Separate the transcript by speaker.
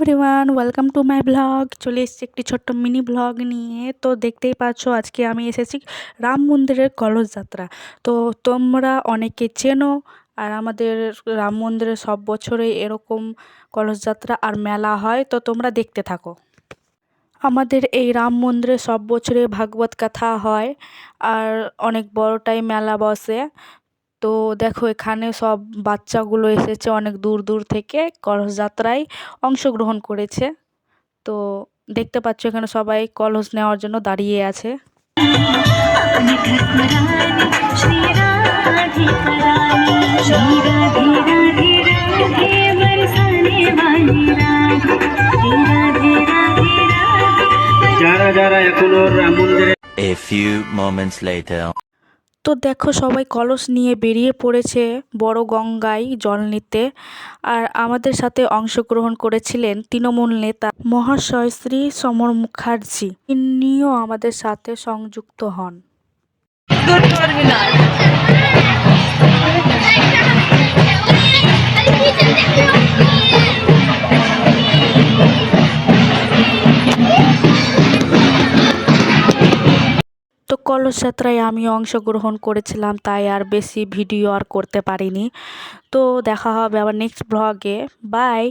Speaker 1: Everyone, welcome to my blog. চলে এসেছি একটি ছোট্ট মিনি ব্লগ নিয়ে। তো দেখতেই পাচ্ছ আজকে আমি এসেছি রাম মন্দিরের কলস যাত্রা। তো তোমরা অনেকে চেনো, আর আমাদের রাম মন্দিরে সব বছরে এরকম কলস যাত্রা আর মেলা হয়, তো তোমরা দেখতে থাকো। আমাদের এই রাম মন্দিরে সব বছরে ভাগবত কথা হয়, আর অনেক বড়টাই মেলা বসে। তো দেখো এখানে সব বাচ্চাগুলো এসেছে অনেক দূর দূর থেকে, কলস যাত্রায় অংশগ্রহণ করেছে। তো দেখতে পাচ্ছ এখানে সবাই কলস নেওয়ার জন্য দাঁড়িয়ে আছে।
Speaker 2: যারা যারা এখনো রাম মন্দিরে
Speaker 3: A few moments later.
Speaker 1: তো দেখো সবাই কলস নিয়ে বেরিয়ে পড়েছে বড় গঙ্গায় জল নিতে। আর আমাদের সাথে অংশগ্রহণ করেছিলেন তৃণমূল নেতা মহাশয় শ্রী সমর মুখার্জি, ইনিও আমাদের সাথে সংযুক্ত হন। তো কলস যাত্রায় আমি অংশগ্রহণ করেছিলাম, তাই আর বেশি ভিডিও আর করতে পারিনি। তো দেখা হবে আবার নেক্সট ব্লগে। বাই।